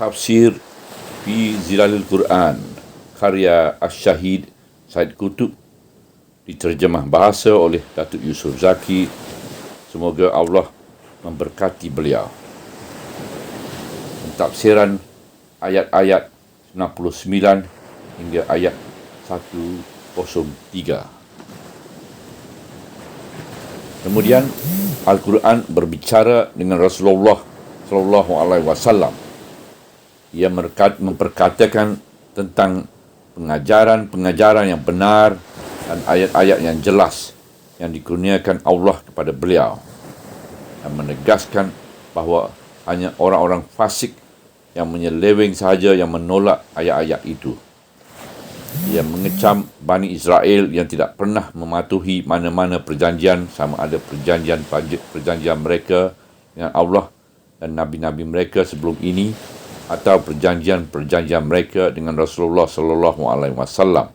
Tafsir fi Zilalil Quran karya Asy-Syahid Said Qutb diterjemah bahasa oleh Datuk Yusof Zaki. Semoga Allah memberkati beliau. Pentafsiran ayat-ayat 99 hingga ayat 103. Kemudian Al-Quran berbicara dengan Rasulullah sallallahu alaihi wasallam. Ia memperkatakan tentang pengajaran-pengajaran yang benar dan ayat-ayat yang jelas yang dikurniakan Allah kepada beliau, dan menegaskan bahawa hanya orang-orang fasik yang menyeleweng sahaja yang menolak ayat-ayat itu. Ia mengecam Bani Israel yang tidak pernah mematuhi mana-mana perjanjian, sama ada perjanjian mereka dengan Allah dan nabi-nabi mereka sebelum ini, atau perjanjian-perjanjian mereka dengan Rasulullah sallallahu alaihi wasallam.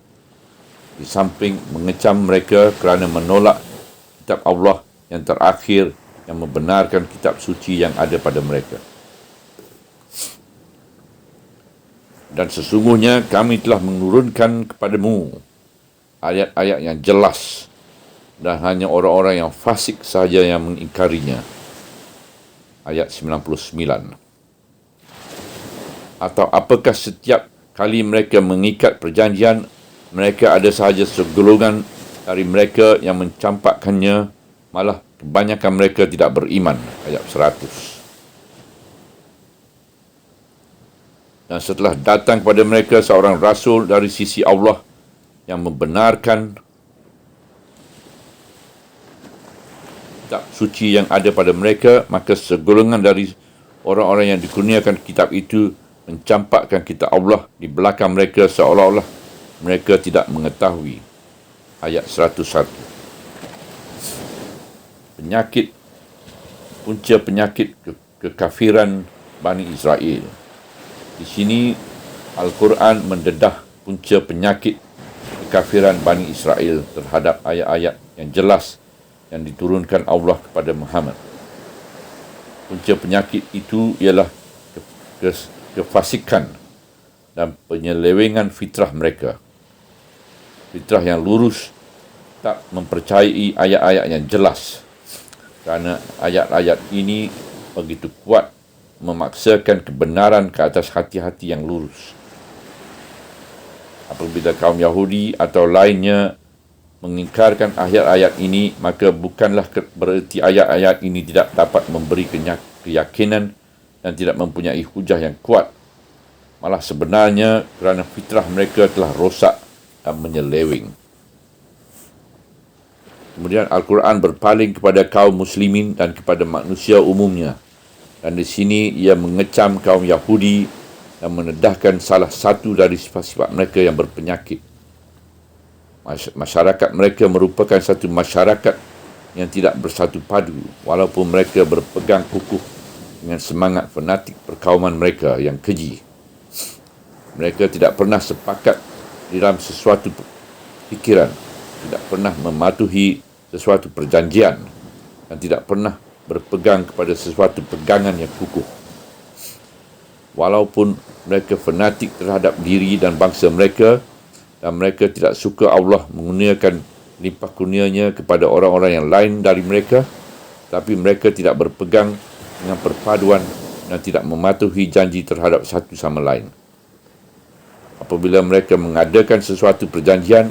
Di samping mengecam mereka kerana menolak kitab Allah yang terakhir yang membenarkan kitab suci yang ada pada mereka. Dan sesungguhnya kami telah menurunkan kepadamu ayat-ayat yang jelas, dan hanya orang-orang yang fasik sahaja yang mengingkarinya. Ayat 99. Atau apakah setiap kali mereka mengikat perjanjian, mereka ada sahaja segolongan dari mereka yang mencampakkannya, malah kebanyakan mereka tidak beriman. Ayat 100. Dan setelah datang kepada mereka seorang rasul dari sisi Allah yang membenarkan kitab suci yang ada pada mereka, maka segolongan dari orang-orang yang dikurniakan kitab itu mencampakkan kitab Allah di belakang mereka seolah-olah mereka tidak mengetahui. Ayat 101. Punca penyakit kekafiran Bani Israel. Di sini Al-Quran mendedah punca penyakit kekafiran Bani Israel terhadap ayat-ayat yang jelas yang diturunkan Allah kepada Muhammad. Punca penyakit itu ialah kefasikan dan penyelewengan fitrah mereka. Fitrah yang lurus tak mempercayai ayat-ayat yang jelas, kerana ayat-ayat ini begitu kuat memaksakan kebenaran ke atas hati-hati yang lurus. Apabila kaum Yahudi atau lainnya mengingkarkan ayat-ayat ini, maka bukanlah bererti ayat-ayat ini tidak dapat memberi keyakinan dan tidak mempunyai hujah yang kuat. Malah sebenarnya kerana fitrah mereka telah rosak dan menyeleweng. Kemudian Al-Quran berpaling kepada kaum muslimin dan kepada manusia umumnya. Dan di sini ia mengecam kaum Yahudi dan menedahkan salah satu dari sifat-sifat mereka yang berpenyakit. Masyarakat mereka merupakan satu masyarakat yang tidak bersatu padu, walaupun mereka berpegang kukuh dengan semangat fanatik perkauman mereka yang keji. Mereka tidak pernah sepakat di dalam sesuatu fikiran, tidak pernah mematuhi sesuatu perjanjian, dan tidak pernah berpegang kepada sesuatu pegangan yang kukuh. Walaupun mereka fanatik terhadap diri dan bangsa mereka, dan mereka tidak suka Allah mengurniakan limpah kurnianya kepada orang-orang yang lain dari mereka, tapi mereka tidak berpegang dengan perpaduan dan tidak mematuhi janji terhadap satu sama lain. Apabila mereka mengadakan sesuatu perjanjian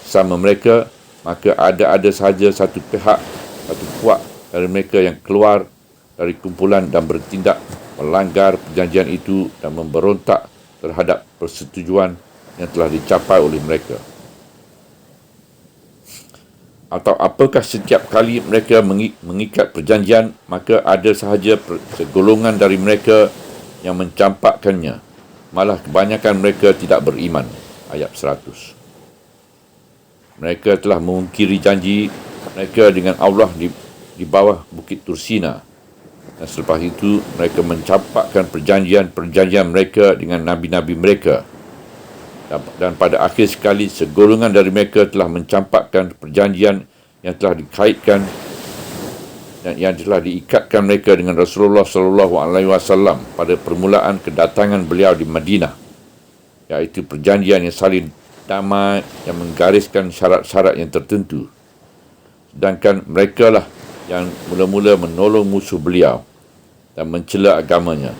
sama mereka, maka ada sahaja satu pihak, satu puak dari mereka yang keluar dari kumpulan dan bertindak melanggar perjanjian itu dan memberontak terhadap persetujuan yang telah dicapai oleh mereka. Atau apakah setiap kali mereka mengikat perjanjian, maka ada sahaja segolongan dari mereka yang mencampakkannya, malah kebanyakan mereka tidak beriman. Ayat 100. Mereka telah mengingkari janji mereka dengan Allah di bawah Bukit Tursina, dan selepas itu mereka mencampakkan perjanjian mereka dengan nabi-nabi mereka. Dan pada akhir sekali segolongan dari mereka telah mencampakkan perjanjian yang telah dikaitkan dan yang telah diikatkan mereka dengan Rasulullah sallallahu alaihi wasallam pada permulaan kedatangan beliau di Madinah, iaitu perjanjian yang saling damai yang menggariskan syarat-syarat yang tertentu. Sedangkan mereka lah yang mula-mula menolong musuh beliau dan mencela agamanya.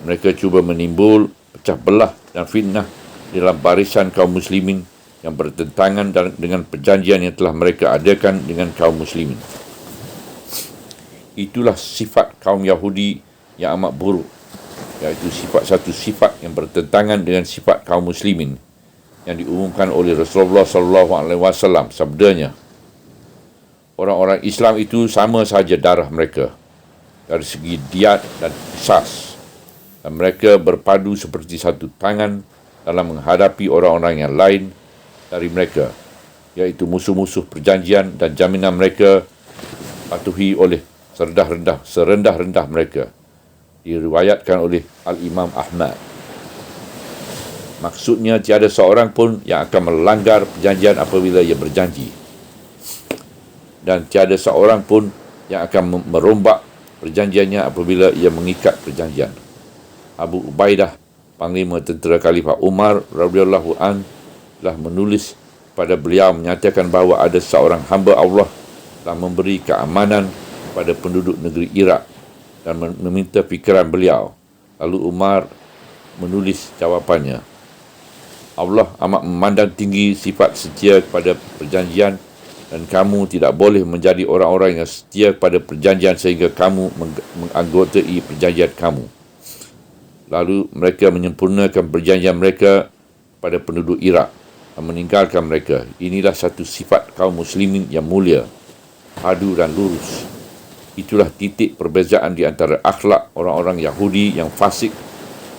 Mereka cuba menimbul pecah belah dan fitnah dalam barisan kaum muslimin yang bertentangan dengan perjanjian yang telah mereka adakan dengan kaum muslimin. Itulah sifat kaum Yahudi yang amat buruk, iaitu satu sifat yang bertentangan dengan sifat kaum muslimin yang diumumkan oleh Rasulullah sallallahu alaihi wasallam. Sabdanya, orang-orang Islam itu sama saja darah mereka dari segi diat dan qisas, dan mereka berpadu seperti satu tangan dalam menghadapi orang-orang yang lain dari mereka, iaitu musuh-musuh perjanjian, dan jaminan mereka patuhi oleh serendah-rendah mereka. Diriwayatkan oleh Al-Imam Ahmad. Maksudnya tiada seorang pun yang akan melanggar perjanjian apabila ia berjanji, dan tiada seorang pun yang akan merombak perjanjiannya apabila ia mengikat perjanjian. Abu Ubaidah, Panglima Tentera Khalifah Umar radhiyallahu an, telah menulis pada beliau menyatakan bahawa ada seorang hamba Allah telah memberi keamanan pada penduduk negeri Iraq dan meminta fikiran beliau. Lalu Umar menulis jawapannya, Allah amat memandang tinggi sifat setia kepada perjanjian, dan kamu tidak boleh menjadi orang-orang yang setia kepada perjanjian sehingga kamu menganggotai perjanjian kamu. Lalu mereka menyempurnakan perjanjian mereka pada penduduk Iraq dan meninggalkan mereka. Inilah satu sifat kaum muslimin yang mulia, padu dan lurus. Itulah titik perbezaan di antara akhlak orang-orang Yahudi yang fasik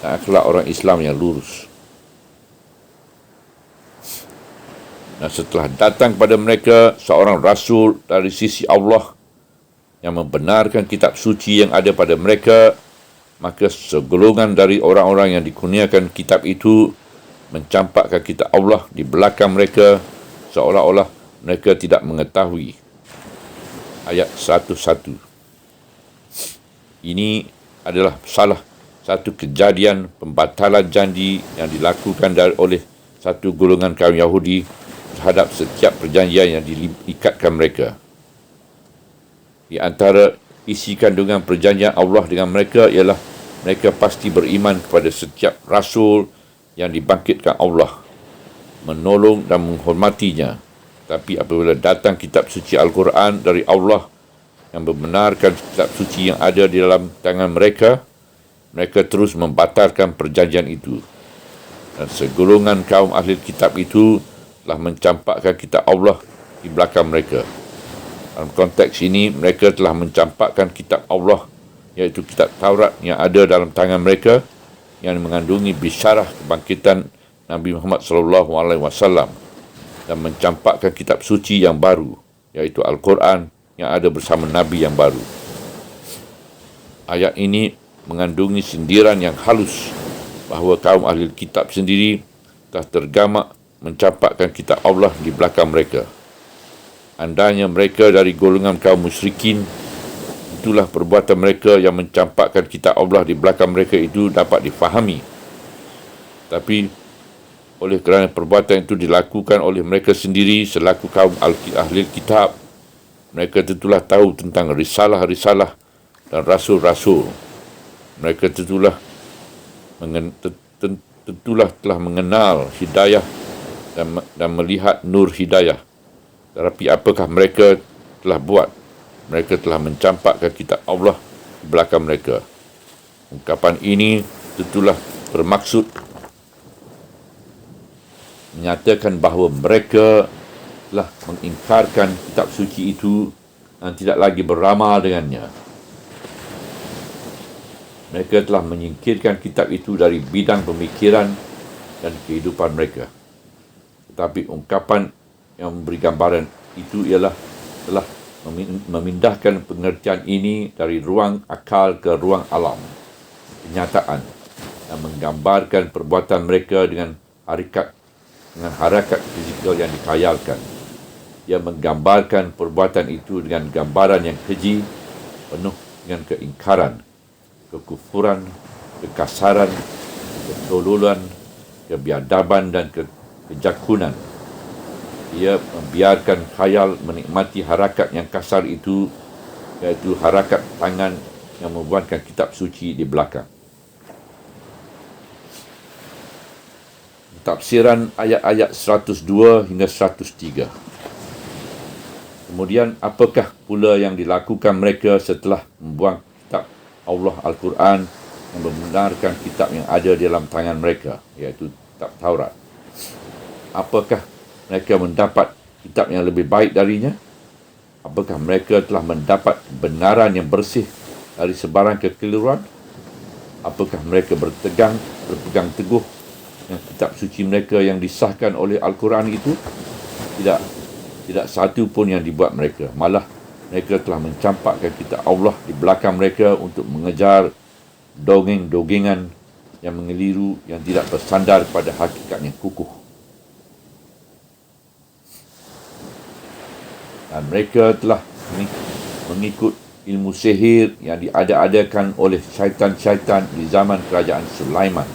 dan akhlak orang Islam yang lurus. Dan setelah datang kepada mereka seorang rasul dari sisi Allah yang membenarkan kitab suci yang ada pada mereka, maka segolongan dari orang-orang yang dikurniakan kitab itu mencampakkan kitab Allah di belakang mereka seolah-olah mereka tidak mengetahui. Ayat 1:1. Ini adalah salah satu kejadian pembatalan janji yang dilakukan oleh satu golongan kaum Yahudi terhadap setiap perjanjian yang diikatkan mereka. Di antara isi kandungan perjanjian Allah dengan mereka ialah mereka pasti beriman kepada setiap rasul yang dibangkitkan Allah, menolong dan menghormatinya. Tapi apabila datang kitab suci Al-Quran dari Allah yang membenarkan kitab suci yang ada di dalam tangan mereka, mereka terus membatalkan perjanjian itu. Dan segolongan kaum ahli kitab itu telah mencampakkan kitab Allah di belakang mereka. Dalam konteks ini, mereka telah mencampakkan kitab Allah, iaitu kitab Taurat yang ada dalam tangan mereka, yang mengandungi bisyarah kebangkitan Nabi Muhammad SAW, dan mencampakkan kitab suci yang baru, iaitu Al-Quran yang ada bersama Nabi yang baru. Ayat ini mengandungi sindiran yang halus bahawa kaum ahli kitab sendiri telah tergamak mencampakkan kitab Allah di belakang mereka. Andainya mereka dari golongan kaum musyrikin, itulah perbuatan mereka yang mencampakkan kitab Allah di belakang mereka itu dapat difahami. Tapi oleh kerana perbuatan itu dilakukan oleh mereka sendiri selaku kaum ahli kitab, mereka tentulah tahu tentang risalah-risalah dan rasul-rasul. Mereka tentulah telah mengenal hidayah dan melihat nur hidayah. Tetapi apakah mereka telah buat? Mereka telah mencampakkan kitab Allah di belakang mereka. Ungkapan ini tentulah bermaksud menyatakan bahawa mereka telah mengingkarkan kitab suci itu dan tidak lagi beramal dengannya. Mereka telah menyingkirkan kitab itu dari bidang pemikiran dan kehidupan mereka. Tetapi ungkapan yang memberi gambaran itu ialah telah memindahkan pengertian ini dari ruang akal ke ruang alam, kenyataan, dan menggambarkan perbuatan mereka dengan harakat fizikal yang dikhayalkan. Ia menggambarkan perbuatan itu dengan gambaran yang keji penuh dengan keingkaran, kekufuran, kekasaran, ketololan, kebiadaban dan kejakunan. Ia membiarkan khayal menikmati harakat yang kasar itu, iaitu harakat tangan yang membuatkan kitab suci di belakang. Tafsiran ayat-ayat 102 hingga 103. Kemudian, apakah pula yang dilakukan mereka setelah membuang kitab Allah Al-Quran yang membenarkan kitab yang ada di dalam tangan mereka, iaitu kitab Taurat? Apakah mereka mendapat kitab yang lebih baik darinya? Apakah mereka telah mendapat kebenaran yang bersih dari sebarang kekeliruan? Apakah mereka berpegang teguh yang kitab suci mereka yang disahkan oleh Al-Quran itu? Tidak satu pun yang dibuat mereka. Malah mereka telah mencampakkan kitab Allah di belakang mereka untuk mengejar dongeng-dongengan yang mengeliru, yang tidak bersandar pada hakikat yang kukuh. Dan mereka telah mengikut ilmu sihir yang diada-adakan oleh syaitan-syaitan di zaman kerajaan Sulaiman.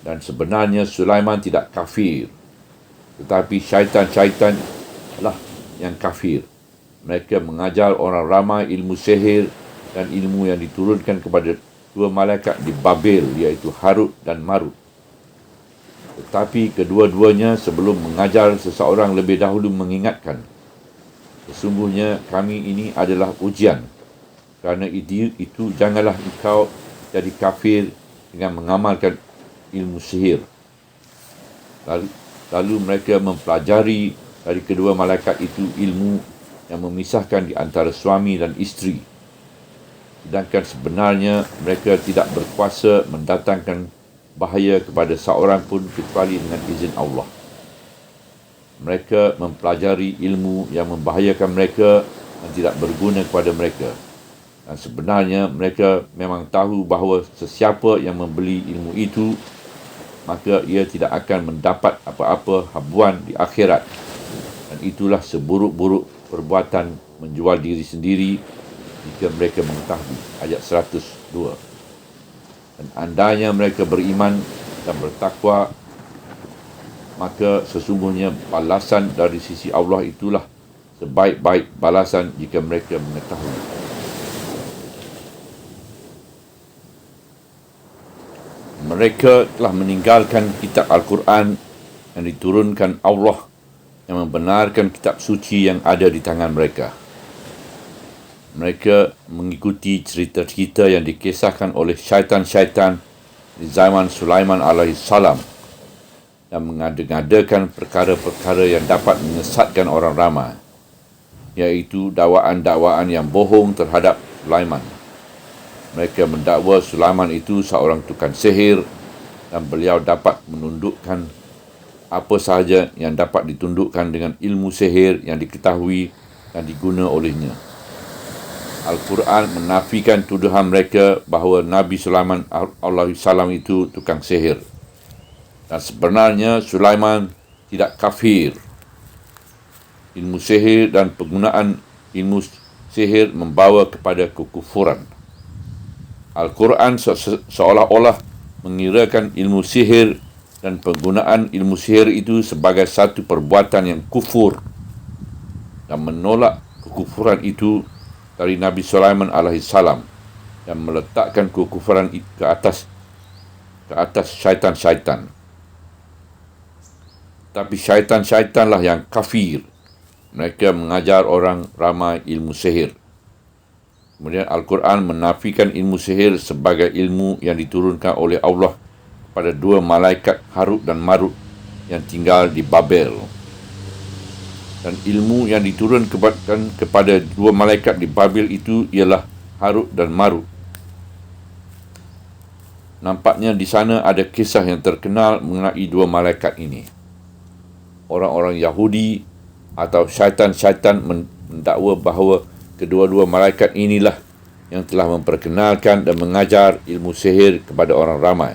Dan sebenarnya Sulaiman tidak kafir, tetapi syaitan-syaitan lah yang kafir. Mereka mengajar orang ramai ilmu sihir dan ilmu yang diturunkan kepada dua malaikat di Babel, iaitu Harut dan Marut. Tetapi kedua-duanya sebelum mengajar seseorang lebih dahulu mengingatkan, sesungguhnya kami ini adalah ujian. Kerana itu janganlah engkau jadi kafir dengan mengamalkan ilmu sihir. Lalu mereka mempelajari dari kedua malaikat itu ilmu yang memisahkan di antara suami dan isteri. Sedangkan sebenarnya mereka tidak berkuasa mendatangkan bahaya kepada seorang pun kecuali dengan izin Allah. Mereka mempelajari ilmu yang membahayakan mereka dan tidak berguna kepada mereka. Dan sebenarnya mereka memang tahu bahawa sesiapa yang membeli ilmu itu, maka ia tidak akan mendapat apa-apa habuan di akhirat. Dan itulah seburuk-buruk perbuatan menjual diri sendiri jika mereka mengetahui. Ayat 102. Dan andainya mereka beriman dan bertakwa, maka sesungguhnya balasan dari sisi Allah itulah sebaik-baik balasan jika mereka mengetahui. Mereka telah meninggalkan kitab Al-Quran yang diturunkan Allah yang membenarkan kitab suci yang ada di tangan mereka. Mereka mengikuti cerita-cerita yang dikisahkan oleh syaitan-syaitan di zaman Sulaiman alaihissalam dan mengada-ngadakan perkara-perkara yang dapat menyesatkan orang ramai, iaitu dakwaan-dakwaan yang bohong terhadap Sulaiman. Mereka mendakwa Sulaiman itu seorang tukang sihir dan beliau dapat menundukkan apa sahaja yang dapat ditundukkan dengan ilmu sihir yang diketahui dan diguna olehnya. Al-Quran menafikan tuduhan mereka bahawa Nabi Sulaiman alaihissalam itu tukang sihir. Dan sebenarnya Sulaiman tidak kafir. Ilmu sihir dan penggunaan ilmu sihir membawa kepada kekufuran. Al-Quran seolah-olah mengirakan ilmu sihir dan penggunaan ilmu sihir itu sebagai satu perbuatan yang kufur dan menolak kekufuran itu dari Nabi Sulaiman alaihissalam dan meletakkan kekufuran ke atas syaitan-syaitan. Tapi syaitan-syaitanlah yang kafir. Mereka mengajar orang ramai ilmu sihir. Kemudian Al-Quran menafikan ilmu sihir sebagai ilmu yang diturunkan oleh Allah pada dua malaikat Harut dan Marut yang tinggal di Babel. Dan ilmu yang diturunkan kepada dua malaikat di Babel itu ialah Harut dan Marut. Nampaknya di sana ada kisah yang terkenal mengenai dua malaikat ini. Orang-orang Yahudi atau syaitan-syaitan mendakwa bahawa kedua-dua malaikat inilah yang telah memperkenalkan dan mengajar ilmu sihir kepada orang ramai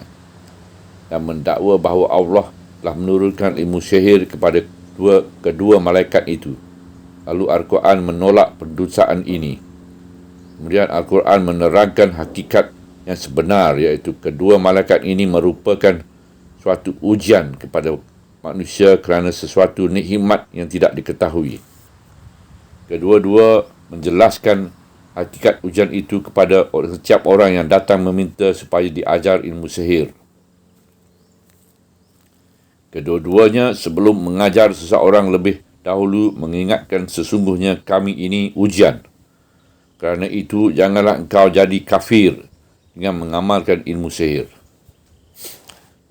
dan mendakwa bahawa Allah telah menurunkan ilmu sihir kepada kedua malaikat itu. Lalu Al-Quran menolak pendustaan ini. Kemudian Al-Quran menerangkan hakikat yang sebenar, iaitu kedua malaikat ini merupakan suatu ujian kepada manusia kerana sesuatu nikmat yang tidak diketahui. Kedua-dua menjelaskan hakikat ujian itu kepada setiap orang yang datang meminta supaya diajar ilmu sihir. Kedua-duanya sebelum mengajar seseorang lebih dahulu mengingatkan sesungguhnya kami ini ujian. Kerana itu janganlah engkau jadi kafir dengan mengamalkan ilmu sihir.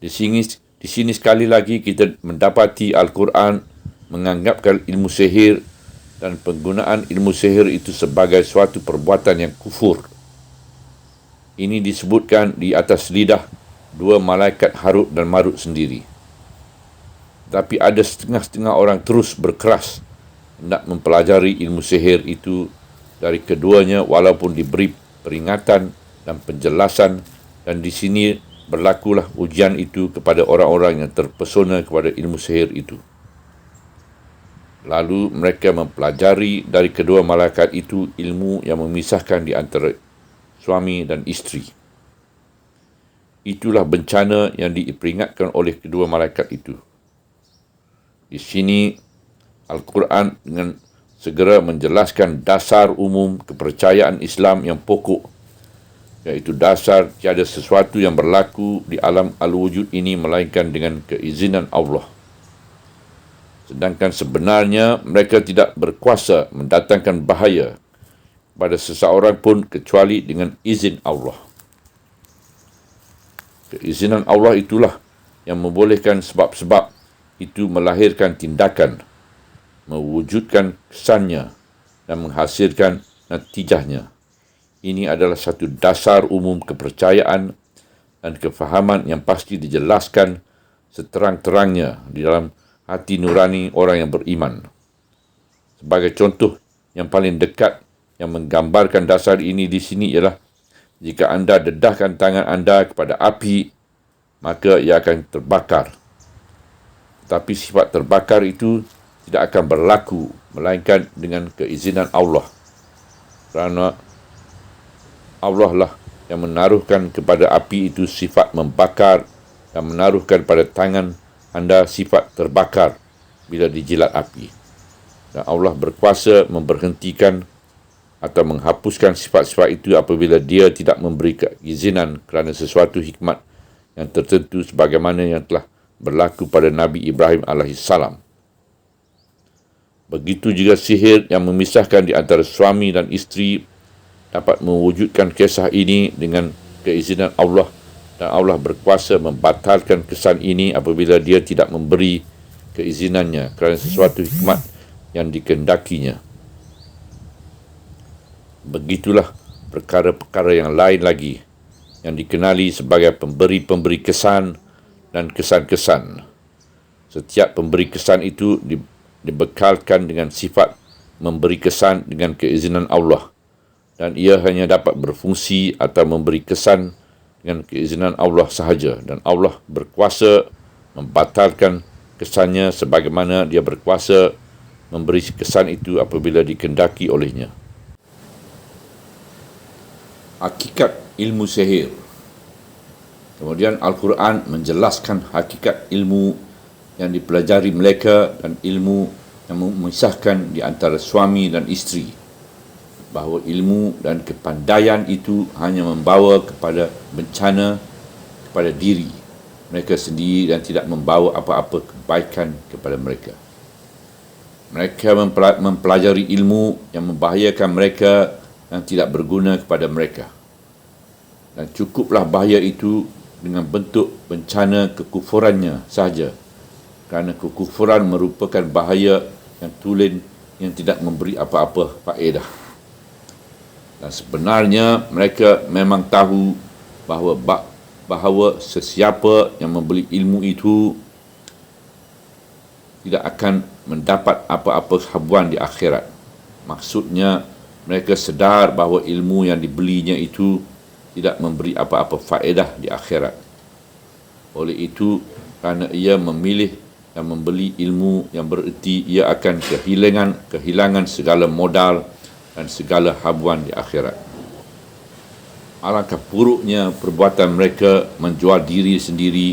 Di sini sekali lagi kita mendapati Al-Quran menganggapkan ilmu sihir dan penggunaan ilmu sihir itu sebagai suatu perbuatan yang kufur. Ini disebutkan di atas lidah dua malaikat Harut dan Marut sendiri. Tapi ada setengah-setengah orang terus berkeras hendak mempelajari ilmu sihir itu dari keduanya walaupun diberi peringatan dan penjelasan, dan di sini berlakulah ujian itu kepada orang-orang yang terpesona kepada ilmu sihir itu. Lalu mereka mempelajari dari kedua malaikat itu ilmu yang memisahkan di antara suami dan isteri. Itulah bencana yang diperingatkan oleh kedua malaikat itu. Di sini Al-Quran dengan segera menjelaskan dasar umum kepercayaan Islam yang pokok, iaitu dasar tiada sesuatu yang berlaku di alam al-wujud ini melainkan dengan keizinan Allah. Sedangkan sebenarnya mereka tidak berkuasa mendatangkan bahaya pada seseorang pun kecuali dengan izin Allah. Keizinan Allah itulah yang membolehkan sebab-sebab itu melahirkan tindakan, mewujudkan kesannya dan menghasilkan natijahnya. Ini adalah satu dasar umum kepercayaan dan kefahaman yang pasti dijelaskan seterang-terangnya di dalam hati nurani orang yang beriman. Sebagai contoh yang paling dekat yang menggambarkan dasar ini di sini ialah jika anda dedahkan tangan anda kepada api, maka ia akan terbakar. Tapi sifat terbakar itu tidak akan berlaku melainkan dengan keizinan Allah. Kerana Allah lah yang menaruhkan kepada api itu sifat membakar dan menaruhkan pada tangan anda sifat terbakar bila dijilat api. Dan Allah berkuasa memberhentikan atau menghapuskan sifat-sifat itu apabila dia tidak memberi keizinan kerana sesuatu hikmat yang tertentu sebagaimana yang telah berlaku pada Nabi Ibrahim AS. Begitu juga sihir yang memisahkan di antara suami dan isteri dapat mewujudkan kisah ini dengan keizinan Allah, dan Allah berkuasa membatalkan kesan ini apabila dia tidak memberi keizinannya kerana sesuatu hikmat yang dikehendakinya. Begitulah perkara-perkara yang lain lagi yang dikenali sebagai pemberi-pemberi kesan dan kesan-kesan. Setiap pemberi kesan itu dibekalkan dengan sifat memberi kesan dengan keizinan Allah, dan ia hanya dapat berfungsi atau memberi kesan dengan keizinan Allah sahaja, dan Allah berkuasa membatalkan kesannya sebagaimana dia berkuasa memberi kesan itu apabila dikehendaki olehnya. Hakikat ilmu sihir. Kemudian Al-Quran menjelaskan hakikat ilmu yang dipelajari mereka dan ilmu yang memisahkan di antara suami dan isteri. Bahawa ilmu dan kepandaian itu hanya membawa kepada bencana kepada diri mereka sendiri dan tidak membawa apa-apa kebaikan kepada mereka. Mereka mempelajari ilmu yang membahayakan mereka dan tidak berguna kepada mereka. Dan cukuplah bahaya itu dengan bentuk bencana kekufurannya sahaja, kerana kekufuran merupakan bahaya yang tulen yang tidak memberi apa-apa faedah. Dan sebenarnya mereka memang tahu bahawa sesiapa yang membeli ilmu itu tidak akan mendapat apa-apa habuan di akhirat. Maksudnya mereka sedar bahawa ilmu yang dibelinya itu tidak memberi apa-apa faedah di akhirat. Oleh itu, kerana ia memilih dan membeli ilmu yang bererti ia akan kehilangan segala modal dan segala habuan di akhirat. alangkah buruknya perbuatan mereka menjual diri sendiri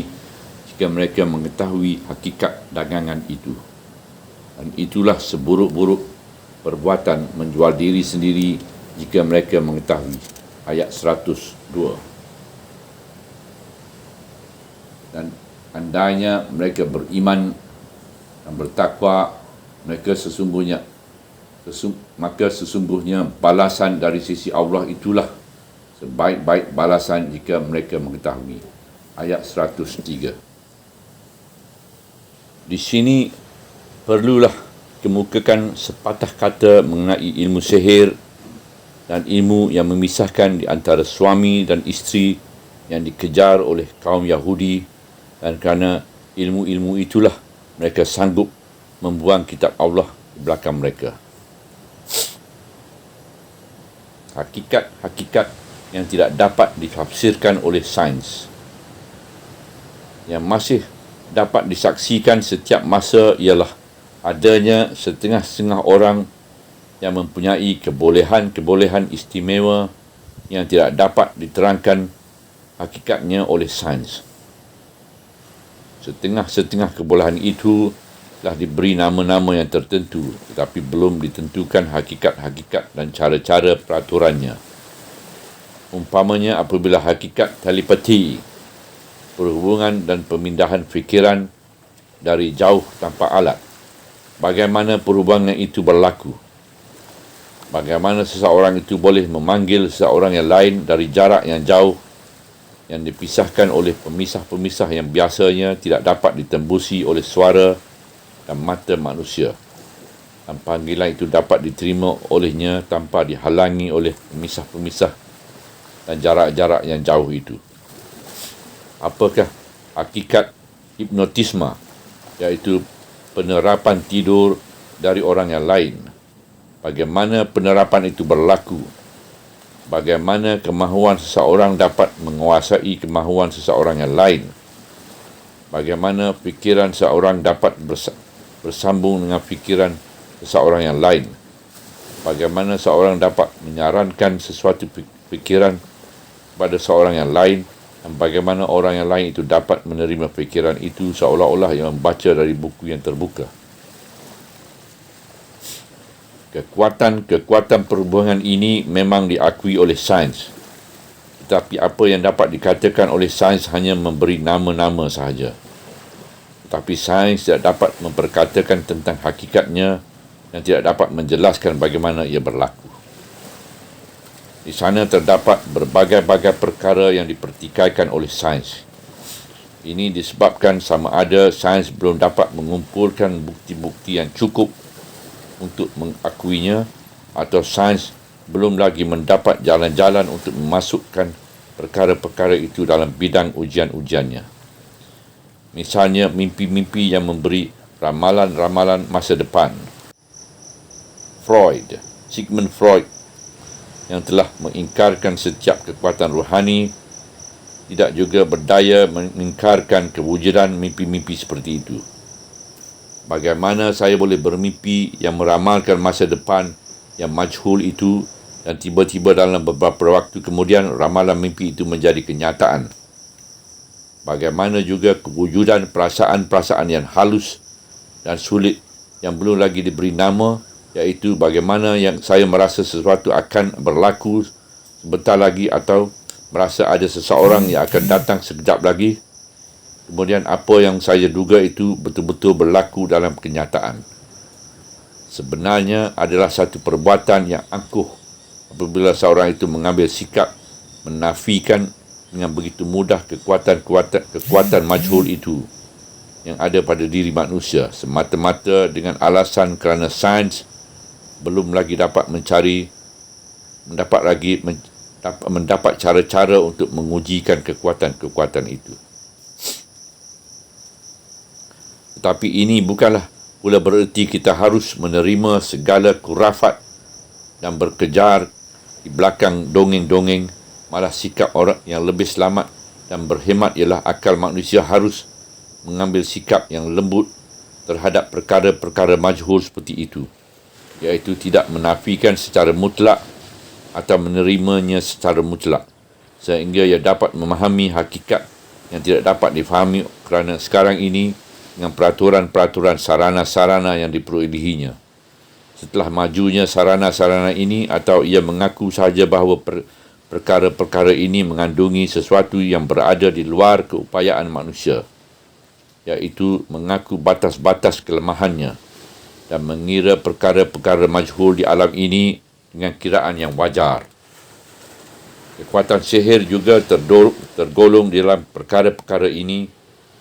jika mereka mengetahui hakikat dagangan itu. Dan itulah seburuk-buruk perbuatan menjual diri sendiri jika mereka mengetahui. Ayat 102. Dan andainya mereka beriman dan bertakwa, maka sesungguhnya balasan dari sisi Allah itulah sebaik-baik balasan jika mereka mengetahui. Ayat 103. Di sini perlulah kemukakan sepatah kata mengenai ilmu sihir dan ilmu yang memisahkan di antara suami dan isteri yang dikejar oleh kaum Yahudi, dan kerana ilmu-ilmu itulah mereka sanggup membuang kitab Allah di belakang mereka. Hakikat-hakikat yang tidak dapat ditafsirkan oleh sains, yang masih dapat disaksikan setiap masa, ialah adanya setengah-setengah orang yang mempunyai kebolehan-kebolehan istimewa yang tidak dapat diterangkan hakikatnya oleh sains. Setengah-setengah kebolehan itu telah diberi nama-nama yang tertentu, tetapi belum ditentukan hakikat-hakikat dan cara-cara peraturannya. Umpamanya apabila hakikat telepati, perhubungan dan pemindahan fikiran dari jauh tanpa alat, bagaimana perhubungan itu berlaku? Bagaimana seseorang itu boleh memanggil seseorang yang lain dari jarak yang jauh, yang dipisahkan oleh pemisah-pemisah yang biasanya tidak dapat ditembusi oleh suara dan mata manusia, dan panggilan itu dapat diterima olehnya tanpa dihalangi oleh pemisah-pemisah dan jarak-jarak yang jauh itu. Apakah hakikat hipnotisma, iaitu penerapan tidur dari orang yang lain? Bagaimana penerapan itu berlaku? Bagaimana kemahuan seseorang dapat menguasai kemahuan seseorang yang lain? Bagaimana fikiran seseorang dapat bersambung dengan fikiran seseorang yang lain? Bagaimana seseorang dapat menyarankan sesuatu fikiran pada seorang yang lain, dan bagaimana orang yang lain itu dapat menerima fikiran itu seolah-olah yang membaca dari buku yang terbuka. Kekuatan perhubungan ini memang diakui oleh sains, tetapi apa yang dapat dikatakan oleh sains hanya memberi nama-nama sahaja. Tetapi sains tidak dapat memperkatakan tentang hakikatnya dan tidak dapat menjelaskan bagaimana ia berlaku. Di sana terdapat berbagai-bagai perkara yang dipertikaikan oleh sains. Ini disebabkan sama ada sains belum dapat mengumpulkan bukti-bukti yang cukup untuk mengakuinya, atau sains belum lagi mendapat jalan-jalan untuk memasukkan perkara-perkara itu dalam bidang ujian-ujiannya. Misalnya mimpi-mimpi yang memberi ramalan-ramalan masa depan. Sigmund Freud, yang telah mengingkarkan setiap kekuatan rohani, tidak juga berdaya mengingkarkan kewujudan mimpi-mimpi seperti itu. Bagaimana saya boleh bermimpi yang meramalkan masa depan yang majhul itu, dan tiba-tiba dalam beberapa waktu kemudian ramalan mimpi itu menjadi kenyataan? Bagaimana juga kewujudan perasaan-perasaan yang halus dan sulit yang belum lagi diberi nama, iaitu bagaimana yang saya merasa sesuatu akan berlaku sebentar lagi, atau merasa ada seseorang yang akan datang sekejap lagi. Kemudian apa yang saya duga itu betul-betul berlaku dalam kenyataan. Sebenarnya adalah satu perbuatan yang angkuh apabila seorang itu mengambil sikap menafikan dengan begitu mudah kekuatan majhul itu yang ada pada diri manusia, semata-mata dengan alasan kerana sains belum lagi dapat mendapat cara-cara untuk mengujikan kekuatan-kekuatan itu. Tetapi ini bukanlah pula bererti kita harus menerima segala kurafat dan berkejar di belakang dongeng-dongeng. Malah sikap orang yang lebih selamat dan berhemat ialah akal manusia harus mengambil sikap yang lembut terhadap perkara-perkara majhul seperti itu, iaitu tidak menafikan secara mutlak atau menerimanya secara mutlak, sehingga ia dapat memahami hakikat yang tidak dapat difahami kerana sekarang ini dengan peraturan-peraturan sarana-sarana yang diperolehinya. Setelah majunya sarana-sarana ini atau ia mengaku sahaja bahawa perkara-perkara ini mengandungi sesuatu yang berada di luar keupayaan manusia, iaitu mengaku batas-batas kelemahannya dan mengira perkara-perkara majhul di alam ini dengan kiraan yang wajar. Kekuatan sihir juga tergolong di dalam perkara-perkara ini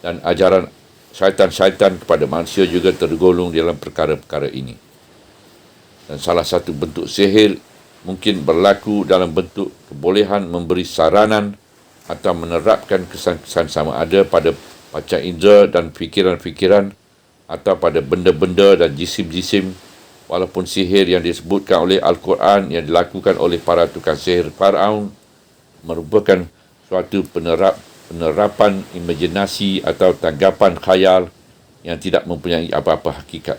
dan ajaran syaitan-syaitan kepada manusia juga tergolong di dalam perkara-perkara ini. Dan salah satu bentuk sihir mungkin berlaku dalam bentuk kebolehan memberi saranan atau menerapkan kesan-kesan sama ada pada panca indera dan fikiran-fikiran atau pada benda-benda dan jisim-jisim, walaupun sihir yang disebutkan oleh Al-Quran yang dilakukan oleh para tukang sihir Firaun merupakan suatu penerapan imajinasi atau tanggapan khayal yang tidak mempunyai apa-apa hakikat.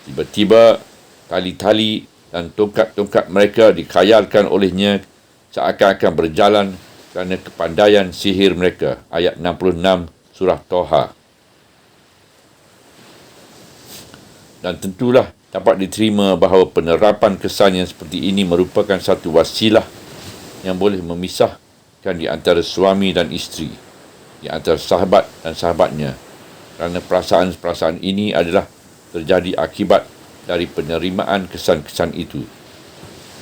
Tiba-tiba tali-tali dan tongkat-tongkat mereka dikhayalkan olehnya seakan-akan berjalan kerana kepandaian sihir mereka. Ayat 66 surah Toha. Dan tentulah dapat diterima bahawa penerapan kesan yang seperti ini merupakan satu wasilah yang boleh memisahkan di antara suami dan isteri, di antara sahabat dan sahabatnya, kerana perasaan-perasaan ini adalah terjadi akibat dari penerimaan kesan-kesan itu.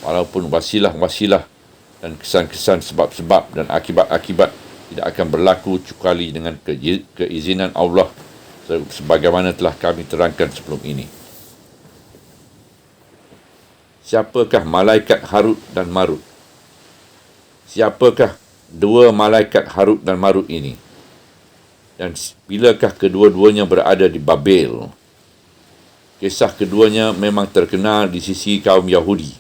Walaupun wasilah-wasilah dan kesan-kesan sebab-sebab dan akibat-akibat tidak akan berlaku kecuali dengan keizinan Allah, sebagaimana telah kami terangkan sebelum ini. Siapakah malaikat Harut dan Marut? Siapakah dua malaikat Harut dan Marut ini? Dan bilakah kedua-duanya berada di Babel? Kisah keduanya memang terkenal di sisi kaum Yahudi.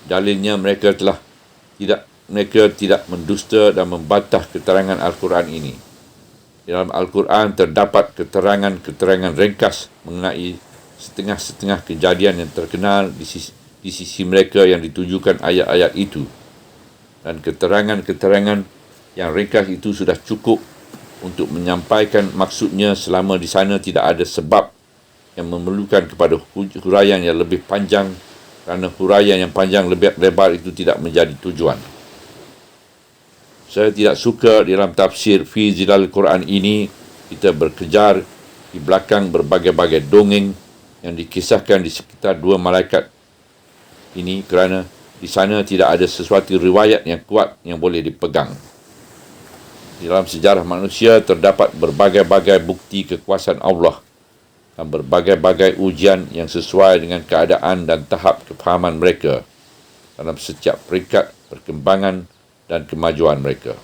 Dalilnya mereka tidak mendusta dan membantah keterangan Al-Quran ini. Dalam Al-Quran terdapat keterangan-keterangan ringkas mengenai setengah-setengah kejadian yang terkenal di sisi mereka yang ditujukan ayat-ayat itu. Dan keterangan-keterangan yang ringkas itu sudah cukup untuk menyampaikan maksudnya selama di sana tidak ada sebab yang memerlukan kepada huraian yang lebih panjang, kerana huraian yang panjang lebih lebar itu tidak menjadi tujuan. Saya tidak suka di dalam tafsir Fi Zilal Quran ini kita berkejar di belakang berbagai-bagai dongeng yang dikisahkan di sekitar dua malaikat ini, kerana di sana tidak ada sesuatu riwayat yang kuat yang boleh dipegang. Di dalam sejarah manusia terdapat berbagai-bagai bukti kekuasaan Allah dan berbagai-bagai ujian yang sesuai dengan keadaan dan tahap kefahaman mereka dalam setiap peringkat perkembangan dan kemajuan mereka.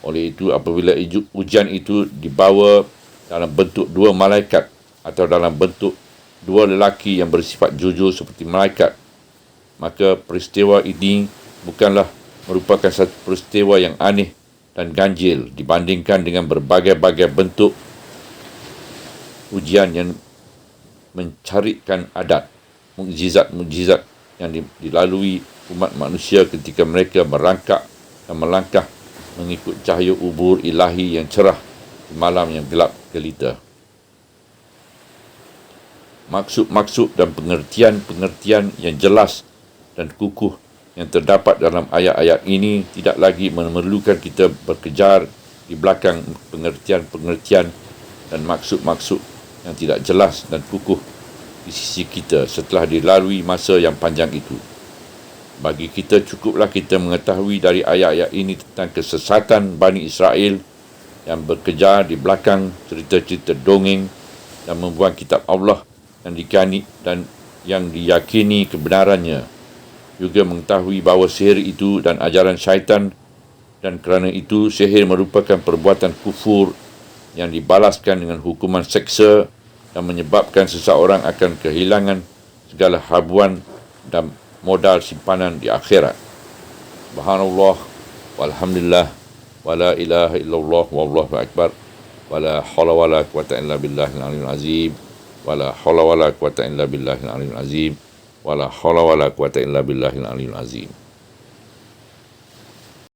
Oleh itu, apabila ujian itu dibawa dalam bentuk dua malaikat atau dalam bentuk dua lelaki yang bersifat jujur seperti malaikat, maka peristiwa ini bukanlah merupakan satu peristiwa yang aneh dan ganjil dibandingkan dengan berbagai-bagai bentuk ujian yang mencarikan adat, mukjizat-mukjizat yang dilalui umat manusia ketika mereka merangkak dan melangkah mengikut cahaya ubur ilahi yang cerah di malam yang gelap gelita. Maksud-maksud dan pengertian-pengertian yang jelas dan kukuh yang terdapat dalam ayat-ayat ini tidak lagi memerlukan kita berkejar di belakang pengertian-pengertian dan maksud-maksud yang tidak jelas dan kukuh di sisi kita setelah dilalui masa yang panjang itu. Bagi kita cukuplah kita mengetahui dari ayat-ayat ini tentang kesesatan Bani Israel yang berkejar di belakang cerita-cerita dongeng dan membuang kitab Allah yang diyakini kebenarannya. Juga mengetahui bahawa sihir itu dan ajaran syaitan, dan kerana itu sihir merupakan perbuatan kufur yang dibalaskan dengan hukuman seksa dan menyebabkan seseorang akan kehilangan segala habuan dan modal simpanan di akhirat. Subhanallah walhamdulillah wala ilaha illallah wallahu akbar wala hawla wala quwata illa billahil aliyyil azim wala hawla wala quwata illa billahil aliyyil azim wala hawla wala quwata illa billahil aliyyil azim.